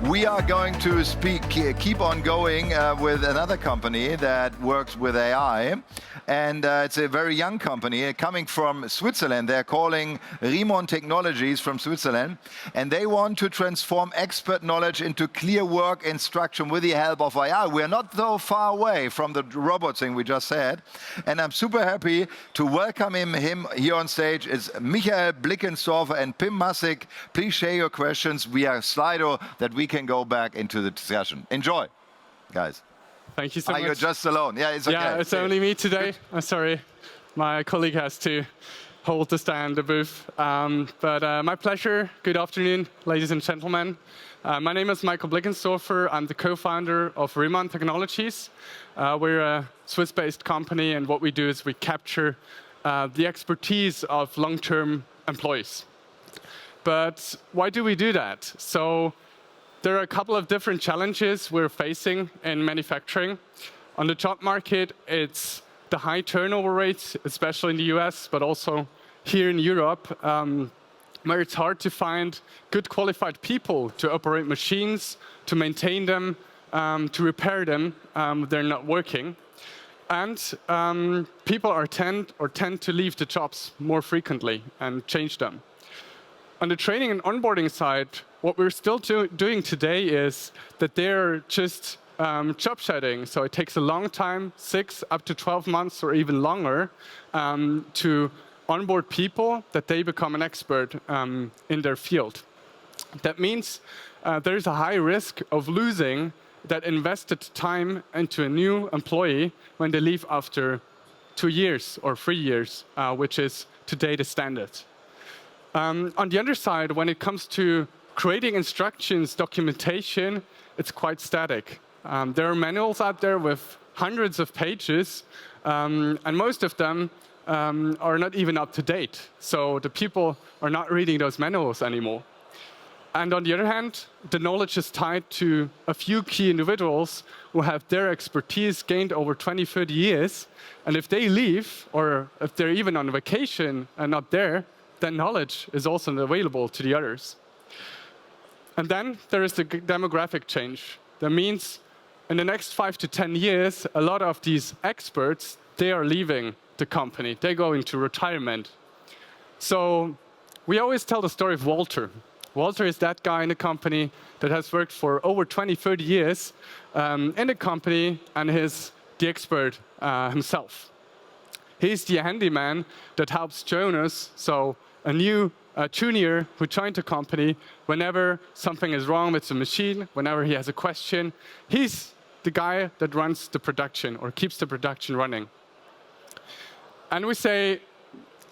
We are going to keep on going with another company that works with AI. And it's a very young company coming from Switzerland. They're calling Rimon Technologies from Switzerland. And they want to transform expert knowledge into clear work instruction with the help of AI. We're not so far away from the robot thing we just said. And I'm super happy to welcome him here on stage. It's Michael Blickenstorfer and Pim Masik. Please share your questions via Slido that we can go back into the discussion. Enjoy, guys. Thank you so much. You're just alone. Yeah, it's okay. Yeah, it's only me today. I'm sorry. My colleague has to hold the stand, the booth. But my pleasure. Good afternoon, ladies and gentlemen. My name is Michael Blickenstorfer. I'm the co-founder of Rimon Technologies. We're a Swiss-based company, and what we do is we capture the expertise of long-term employees. But why do we do that? So there are a couple of different challenges we're facing in manufacturing. On the job market, it's the high turnover rates, especially in the US, but also here in Europe, where it's hard to find good qualified people to operate machines, to maintain them, to repair them if they're not working. And people tend to leave the jobs more frequently and change them. On the training and onboarding side, what we're still doing today is that they're just job shedding. So it takes a long time, 6 up to 12 months or even longer, to onboard people that they become an expert in their field. That means there's a high risk of losing that invested time into a new employee when they leave after 2 years or 3 years, which is today the standard. On the other side, when it comes to creating instructions, documentation, it's quite static. There are manuals out there with hundreds of pages, and most of them are not even up to date. So the people are not reading those manuals anymore. And on the other hand, the knowledge is tied to a few key individuals who have their expertise gained over 20, 30 years. And if they leave, or if they're even on vacation and not there, then knowledge is also available to the others. And then there is the demographic change. That means in the next 5 to 10 years, a lot of these experts, they are leaving the company. They go into retirement. So we always tell the story of Walter. Walter is that guy in the company that has worked for over 20, 30 years in the company and is the expert himself. He's the handyman that helps Jonas, so a new junior who joined the company, whenever something is wrong with the machine, whenever he has a question, he's the guy that runs the production or keeps the production running. And we say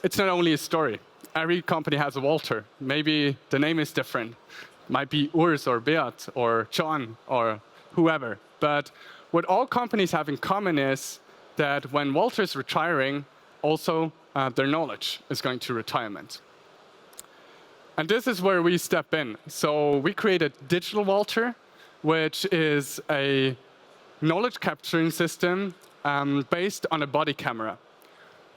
it's not only a story. Every company has a Walter. Maybe the name is different. Might be Urs or Beat or John or whoever. But what all companies have in common is that when Walter is retiring, also their knowledge is going to retirement. And this is where we step in. So we created Digital Walter, which is a knowledge capturing system based on a body camera.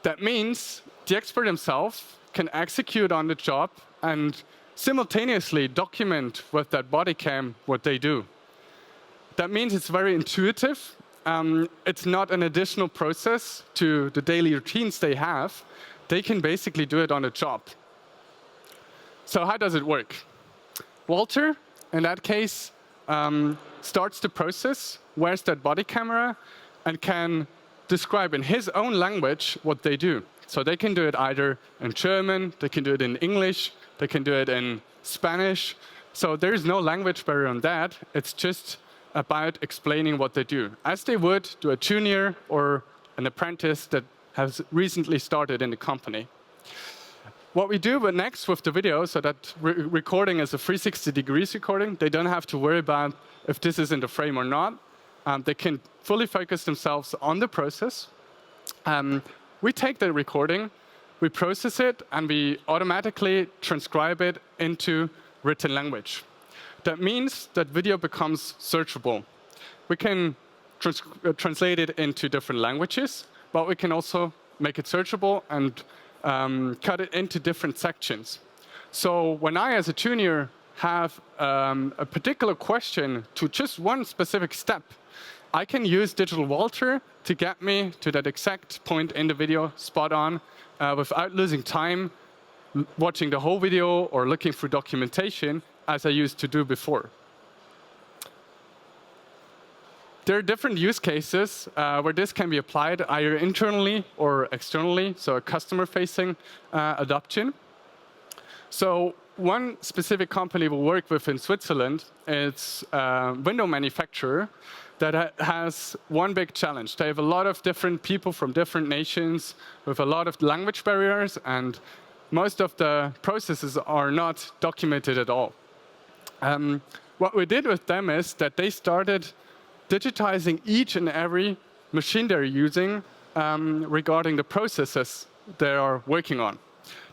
That means the expert himself can execute on the job and simultaneously document with that body cam what they do. That means it's very intuitive. It's not an additional process to the daily routines they have. They can basically do it on the job. So how does it work? Walter, in that case, starts the process, wears that body camera, and can describe in his own language what they do. So they can do it either in German, they can do it in English, they can do it in Spanish. So there is no language barrier on that. It's just about explaining what they do, as they would to a junior or an apprentice that has recently started in the company. What we do next with the video, so that recording is a 360 degrees recording. They don't have to worry about if this is in the frame or not. They can fully focus themselves on the process. We take the recording, we process it, and we automatically transcribe it into written language. That means that video becomes searchable. We can translate it into different languages, but we can also make it searchable and cut it into different sections. So when I, as a junior, have a particular question to just one specific step, I can use Digital Walter to get me to that exact point in the video, spot on, without losing time watching the whole video or looking through documentation as I used to do before. There are different use cases where this can be applied either internally or externally, so a customer-facing adoption. So one specific company we work with in Switzerland is a window manufacturer that has one big challenge. They have a lot of different people from different nations with a lot of language barriers, and most of the processes are not documented at all. What we did with them is that they started digitizing each and every machine they're using regarding the processes they are working on.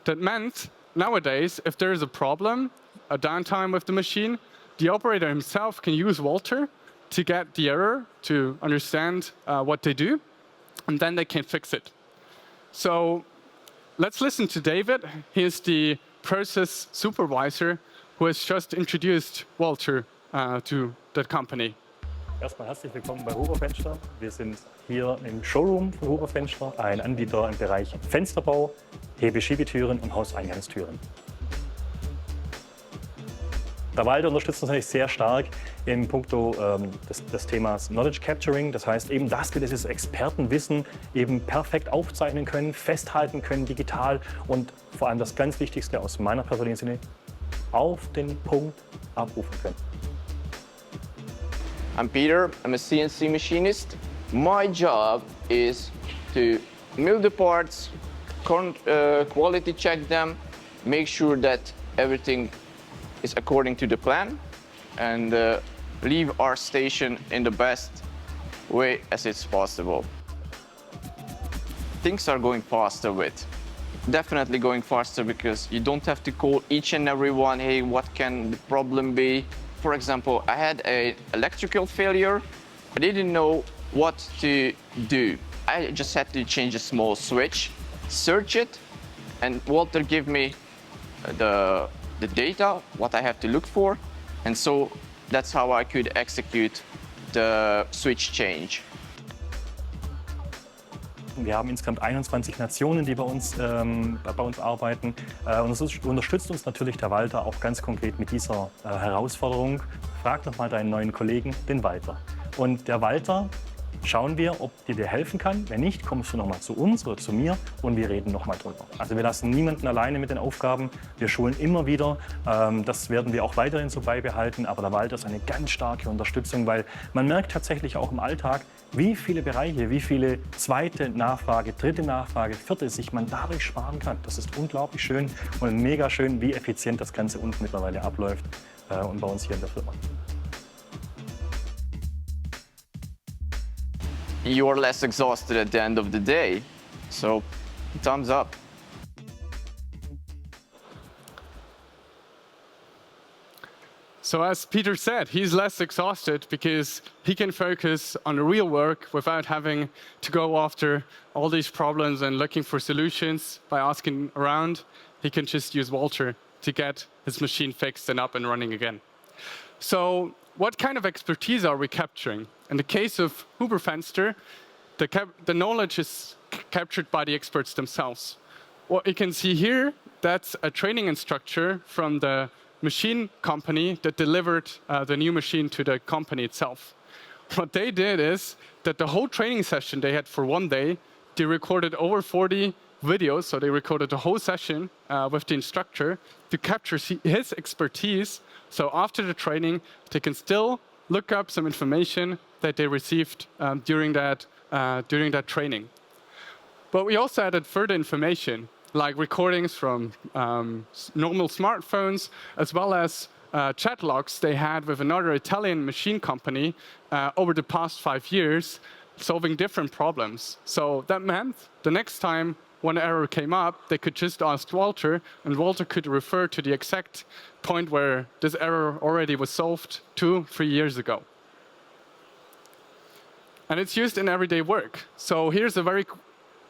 That meant nowadays, if there is a problem, a downtime with the machine, the operator himself can use Walter to get the error, to understand what they do, and then they can fix it. So let's listen to David. He is the process supervisor who has just introduced Walter to that company. Erstmal herzlich willkommen bei Huber Fenster. Wir sind hier im Showroom von Huber Fenster, ein Anbieter im Bereich Fensterbau, Hebeschiebetüren und Hauseingangstüren. Der Walter unterstützt uns natürlich sehr stark in puncto des Themas Knowledge Capturing. Das heißt eben, dass wir dieses Expertenwissen eben perfekt aufzeichnen können, festhalten können digital und vor allem das ganz Wichtigste aus meiner persönlichen Sinne, auf den Punkt abrufen können. I'm Peter, I'm a CNC machinist. My job is to mill the parts, quality check them, make sure that everything is according to the plan, and leave our station in the best way as it's possible. Things are going faster definitely going faster because you don't have to call each and every one, hey, what can the problem be? For example, I had an electrical failure. I didn't know what to do. I just had to change a small switch, search it, and Walter gave me the data, what I have to look for. And so that's how I could execute the switch change. Wir haben insgesamt 21 Nationen, die bei uns arbeiten. Und es unterstützt uns natürlich der Walter auch ganz konkret mit dieser Herausforderung. Frag doch mal deinen neuen Kollegen, den Walter. Und der Walter, schauen wir, ob dir helfen kann. Wenn nicht, kommst du nochmal zu uns oder zu mir und wir reden nochmal drüber. Also wir lassen niemanden alleine mit den Aufgaben. Wir schulen immer wieder. Das werden wir auch weiterhin so beibehalten. Aber der Walter ist eine ganz starke Unterstützung, weil man merkt tatsächlich auch im Alltag, wie viele Bereiche, wie viele zweite Nachfrage, dritte Nachfrage, vierte sich man dadurch sparen kann. Das ist unglaublich schön und mega schön, wie effizient das Ganze uns mittlerweile abläuft und bei uns hier in der Firma. You are less exhausted at the end of the day, so thumbs up. So as Peter said, he's less exhausted because he can focus on the real work without having to go after all these problems and looking for solutions by asking around. He can just use Walter to get his machine fixed and up and running again. So what kind of expertise are we capturing? In the case of Huber Fenster, the knowledge is captured by the experts themselves. What you can see here, that's a training instructor from the machine company that delivered the new machine to the company itself. What they did is that the whole training session they had for one day, they recorded over 40 videos, so they recorded the whole session with the instructor to capture his expertise. So after the training, they can still look up some information that they received during that training. But we also added further information, like recordings from normal smartphones, as well as chat logs they had with another Italian machine company over the past 5 years, solving different problems. So that meant the next time one error came up, they could just ask Walter, and Walter could refer to the exact point where this error already was solved 2-3 years ago. And it's used in everyday work. So here's a very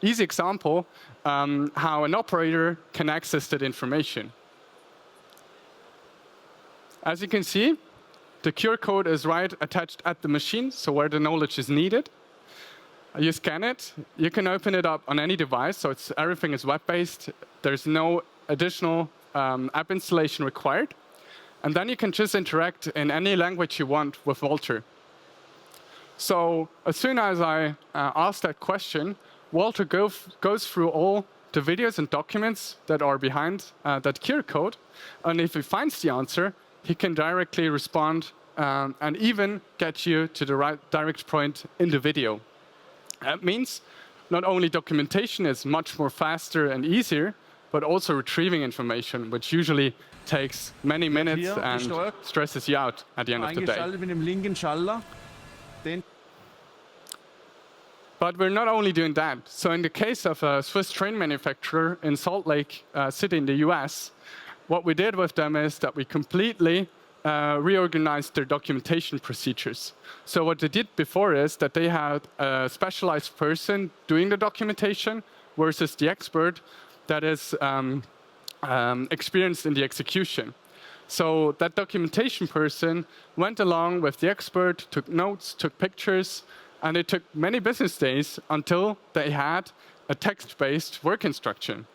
easy example how an operator can access that information. As you can see, the QR code is right attached at the machine, so where the knowledge is needed. You scan it, you can open it up on any device, so everything is web-based. There's no additional app installation required. And then you can just interact in any language you want with Walter. So as soon as I ask that question, Walter goes through all the videos and documents that are behind that QR code. And if he finds the answer, he can directly respond and even get you to the right direct point in the video. That means not only documentation is much more faster and easier, but also retrieving information, which usually takes many minutes and stresses you out at the end of the day. Mit dem linken Schalter. But we're not only doing that. So in the case of a Swiss train manufacturer in Salt Lake City in the US, what we did with them is that we completely reorganized their documentation procedures. So what they did before is that they had a specialized person doing the documentation versus the expert that is experienced in the execution. So that documentation person went along with the expert, took notes, took pictures, and it took many business days until they had a text-based work instruction.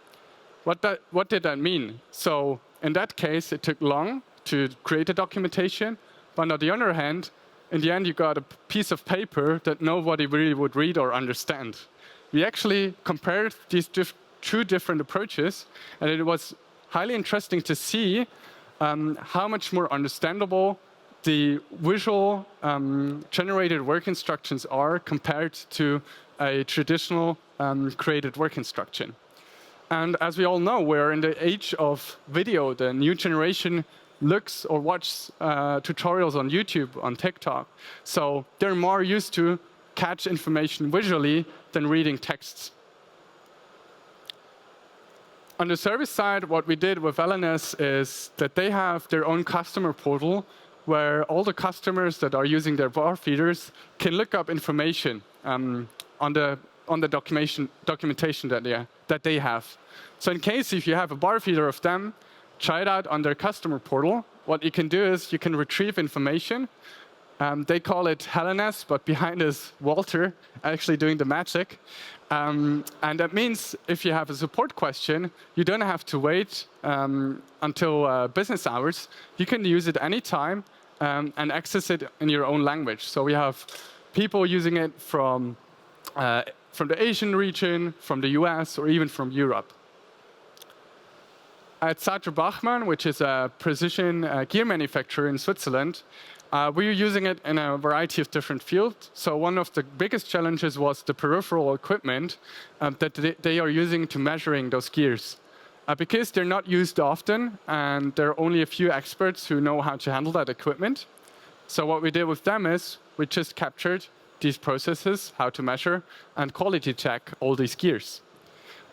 What did that mean? So in that case, it took long to create a documentation, but on the other hand, in the end, you got a piece of paper that nobody really would read or understand. We actually compared these two different approaches, and it was highly interesting to see how much more understandable the visual generated work instructions are compared to a traditional created work instruction. And as we all know, we're in the age of video. The new generation looks or watches tutorials on YouTube, on TikTok. So they're more used to catch information visually than reading texts. On the service side, what we did with LNS is that they have their own customer portal where all the customers that are using their bar feeders can look up information on the documentation that they have. So in case if you have a bar feeder of them, try it out on their customer portal. What you can do is you can retrieve information. They call it LNS, but behind is Walter actually doing the magic. And that means if you have a support question, you don't have to wait until business hours. You can use it anytime and access it in your own language. So we have people using it from the Asian region, from the US, or even from Europe. At Sater Bachmann, which is a precision gear manufacturer in Switzerland, we're using it in a variety of different fields. So one of the biggest challenges was the peripheral equipment that they are using to measuring those gears. Because they're not used often, and there are only a few experts who know how to handle that equipment. So what we did with them is we just captured these processes, how to measure, and quality check all these gears.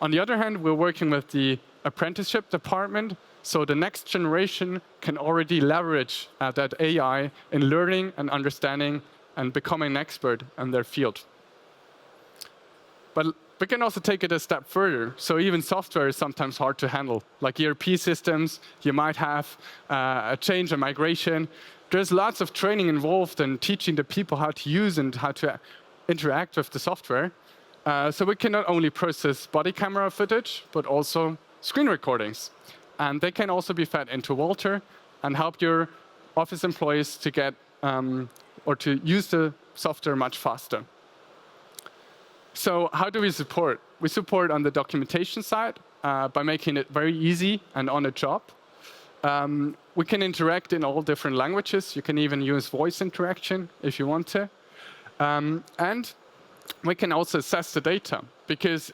On the other hand, we're working with the apprenticeship department, so the next generation can already leverage that AI in learning and understanding and becoming an expert in their field. But we can also take it a step further. So even software is sometimes hard to handle. Like ERP systems, you might have a change, a migration. There's lots of training involved in teaching the people how to use and how to interact with the software. So we can not only process body camera footage, but also screen recordings. And they can also be fed into Walter and help your office employees to get or to use the software much faster. So how do we support? We support on the documentation side by making it very easy and on the job. We can interact in all different languages. You can even use voice interaction if you want to. And we can also assess the data, because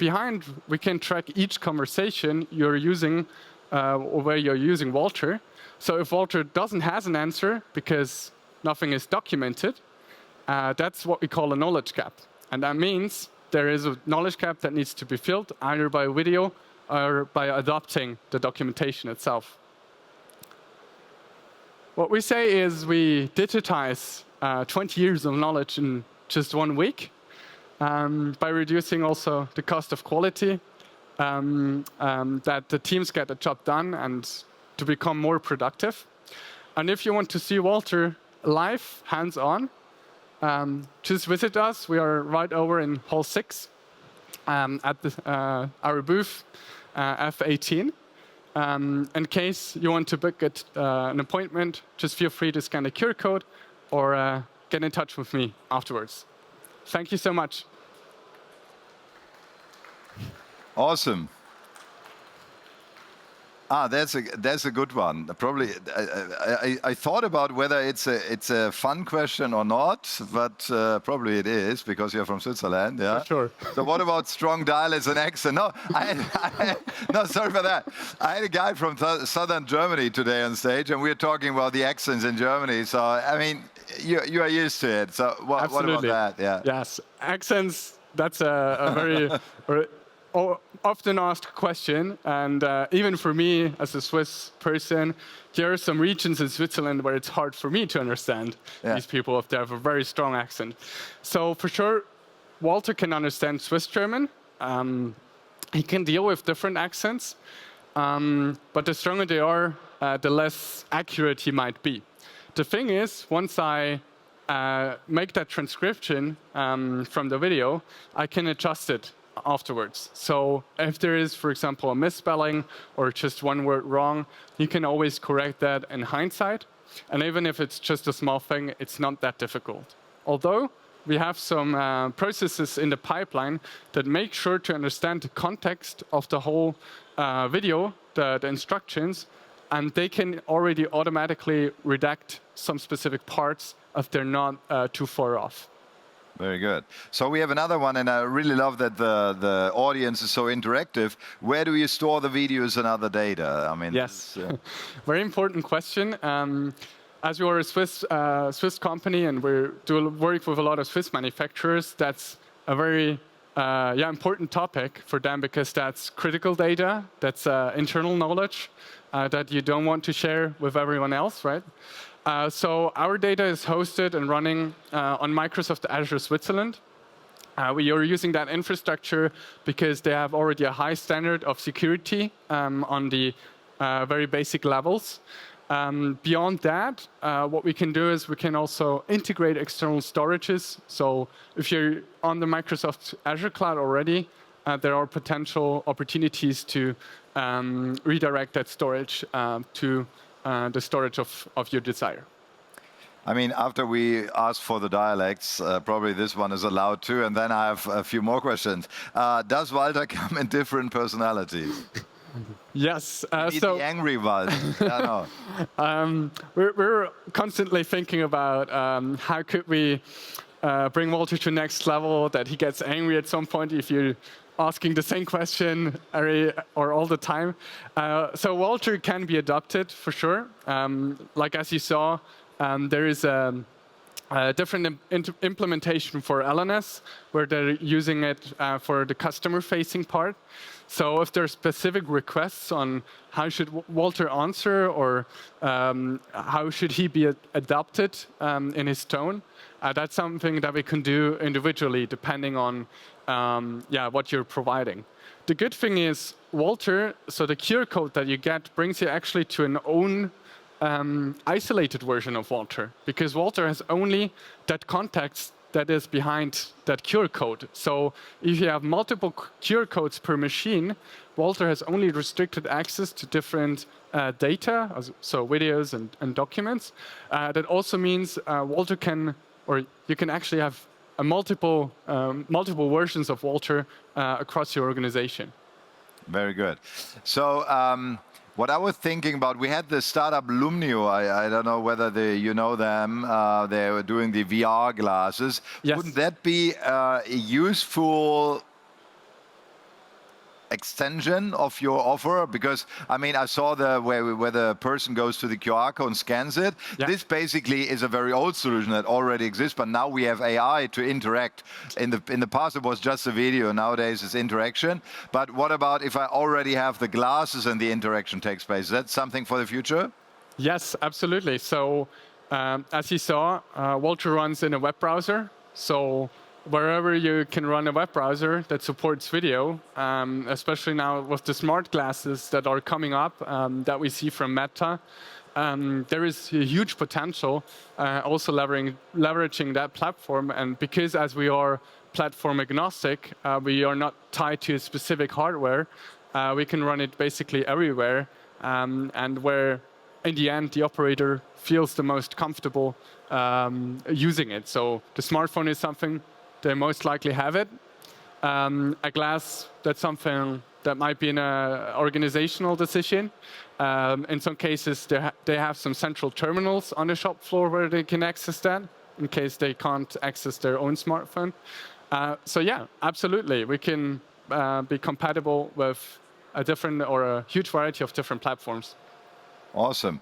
we can track each conversation you're using or where you're using Walter. So if Walter doesn't have an answer because nothing is documented, that's what we call a knowledge gap. And that means there is a knowledge gap that needs to be filled either by video or by adopting the documentation itself. What we say is we digitize 20 years of knowledge in just 1 week by reducing also the cost of quality, that the teams get the job done and to become more productive. And if you want to see Walter live, hands-on, just visit us. We are right over in Hall 6 at our booth, F18. In case you want to book an appointment, just feel free to scan the QR code or get in touch with me afterwards. Thank you so much. Awesome. That's a good one. Probably, I thought about whether it's a fun question or not, but probably it is because you're from Switzerland. Yeah. For sure. So what about strong dialects and accent? No, no, sorry for that. I had a guy from southern Germany today on stage, and we were talking about the accents in Germany. So I mean, you are used to it. So what about that? Yeah. Yes, accents. That's a very often asked question, and even for me as a Swiss person, there are some regions in Switzerland where it's hard for me to understand these people if they have a very strong accent. So for sure, Walter can understand Swiss German. He can deal with different accents, but the stronger they are, the less accurate he might be. The thing is, once I make that transcription from the video, I can adjust it afterwards. So if there is, for example, a misspelling or just one word wrong, you can always correct that in hindsight. And even if it's just a small thing, it's not that difficult. Although we have some processes in the pipeline that make sure to understand the context of the whole video, the instructions, and they can already automatically redact some specific parts if they're not too far off. Very good. So we have another one, and I really love that the audience is so interactive. Where do you store the videos and other data? I mean, yes, very important question. As we are a Swiss company, and we do work with a lot of Swiss manufacturers, that's a very important topic for them because that's critical data, that's internal knowledge that you don't want to share with everyone else, right? So our data is hosted and running on Microsoft Azure Switzerland. We are using that infrastructure because they have already a high standard of security on the very basic levels. Beyond that, what we can do is we can also integrate external storages. So if you're on the Microsoft Azure cloud already, there are potential opportunities to redirect that storage to the storage of your desire. I mean, after we ask for the dialects, probably this one is allowed too, and then I have a few more questions. Does Walter come in different personalities? Yes. So the angry Walter. Yeah, no. We're constantly thinking about how could we bring Walter to the next level, that he gets angry at some point if you're asking the same question or all the time. So Walter can be adopted for sure. Like as you saw, there is a different implementation for LNS where they're using it for the customer-facing part. So if there are specific requests on how should Walter answer or how should he be adopted in his tone, that's something that we can do individually depending on what you're providing. The good thing is Walter, so the QR code that you get brings you actually to an own isolated version of Walter, because Walter has only that context that is behind that QR code. So if you have multiple QR codes per machine, Walter has only restricted access to different data, so videos and documents. That also means Walter can, or you can actually have multiple versions of Walter across your organization. Very good. So what I was thinking about, we had the startup Lumnio. I don't know whether you know them. They were doing the VR glasses. Yes. Wouldn't that be a useful extension of your offer? Because I mean, I saw where the person goes to the QR code and scans it. Yeah. This basically is a very old solution that already exists, but now we have AI to interact. In the past, it was just a video. Nowadays, it's interaction. But what about if I already have the glasses and the interaction takes place? Is that something for the future? Yes, absolutely. So as you saw, Walter runs in a web browser. So wherever you can run a web browser that supports video, especially now with the smart glasses that are coming up that we see from Meta, there is a huge potential also leveraging that platform. And because as we are platform agnostic, we are not tied to a specific hardware, we can run it basically everywhere, and where in the end the operator feels the most comfortable using it. So the smartphone is something they most likely have it. A glass, that's something that might be an organizational decision. In some cases, they have some central terminals on the shop floor where they can access that in case they can't access their own smartphone. So yeah, absolutely, we can be compatible with a huge variety of different platforms. Awesome.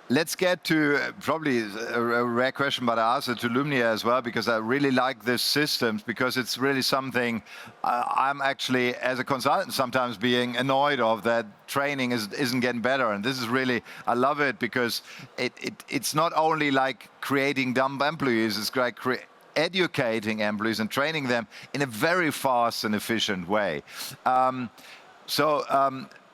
Let's get to probably a rare question, but I asked it to Lumnia as well because I really like this systems, because it's really something I'm actually, as a consultant, sometimes being annoyed of, that training isn't getting better. And this is really, I love it because it's not only like creating dumb employees, it's like educating employees and training them in a very fast and efficient way.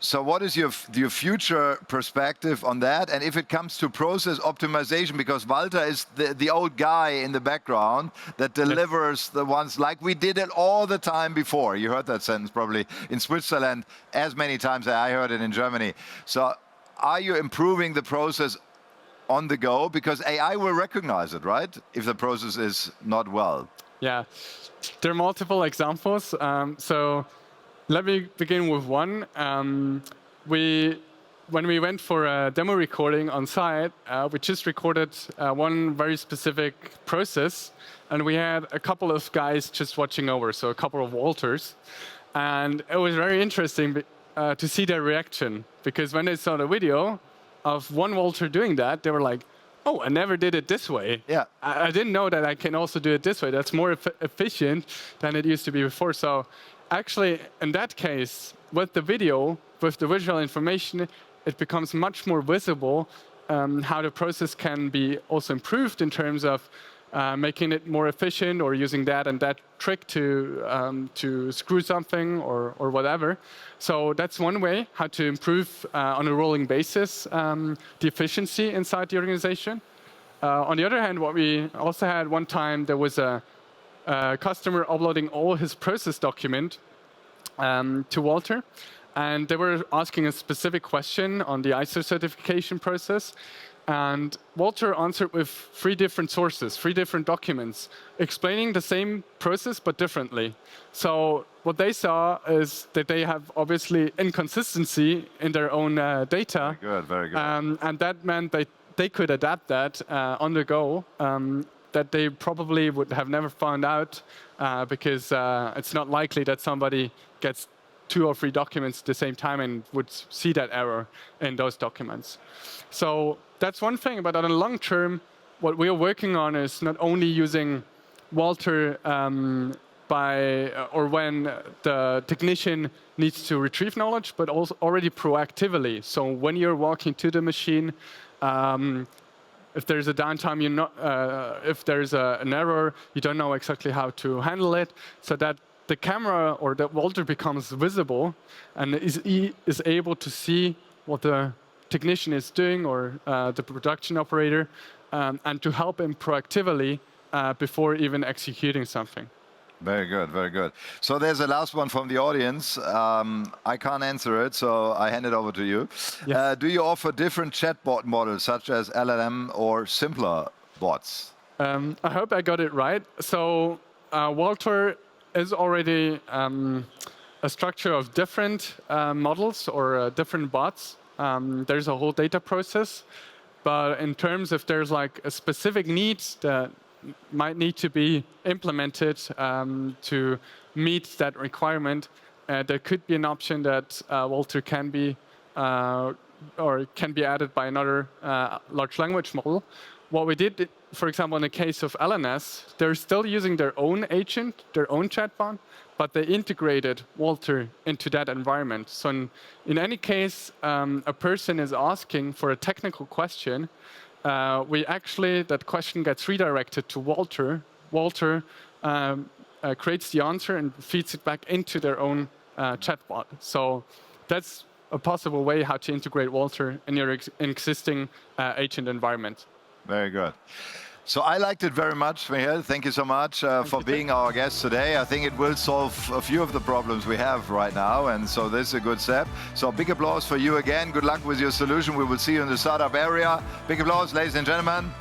So what is your future perspective on that? And if it comes to process optimization, because Walter is the old guy in the background that delivers the ones like we did it all the time before. You heard that sentence probably in Switzerland as many times as I heard it in Germany. So are you improving the process on the go? Because AI will recognize it, right? If the process is not well. Yeah, there are multiple examples. So let me begin with one. When we went for a demo recording on site, we just recorded one very specific process, and we had a couple of guys just watching over, so a couple of Walters. And it was very interesting to see their reaction, because when they saw the video of one Walter doing that, they were like, oh, I never did it this way. Yeah. I didn't know that I can also do it this way. That's more efficient than it used to be before. So actually, in that case, with the video, with the visual information, it becomes much more visible how the process can be also improved in terms of making it more efficient, or using that and that trick to screw something or whatever. So that's one way how to improve on a rolling basis the efficiency inside the organization. On the other hand, what we also had one time, there was a customer uploading all his process document to Walter, and they were asking a specific question on the ISO certification process, and Walter answered with 3 different sources, 3 different documents, explaining the same process but differently. So what they saw is that they have obviously inconsistency in their own data. Very good, very good. And that meant they could adapt that on the go, that they probably would have never found out because it's not likely that somebody gets 2 or 3 documents at the same time and would see that error in those documents. So that's one thing, but on the long term, what we are working on is not only using Walter when the technician needs to retrieve knowledge, but also already proactively. So when you're walking to the machine, if there's a downtime, if there's an error, you don't know exactly how to handle it, so that the camera or the Walter becomes visible and is able to see what the technician is doing, or the production operator, and to help him proactively before even executing something. Very good, very good. So there's a last one from the audience. I can't answer it, so I hand it over to you. Yes. Do you offer different chatbot models, such as LLM or simpler bots? I hope I got it right. So Walter is already a structure of different models or different bots. There's a whole data process, but in terms of there's like a specific need that might need to be implemented to meet that requirement, there could be an option that Walter can be added by another large language model. What we did, for example, in the case of LNS, they're still using their own agent, their own chatbot, but they integrated Walter into that environment. So in any case, a person is asking for a technical question, that question gets redirected to Walter. Walter creates the answer and feeds it back into their own chatbot. So that's a possible way how to integrate Walter in your existing agent environment. Very good. So I liked it very much, Michael. Thank you so much for being our guest today. I think it will solve a few of the problems we have right now, and so this is a good step. So big applause for you again. Good luck with your solution. We will see you in the startup area. Big applause, ladies and gentlemen.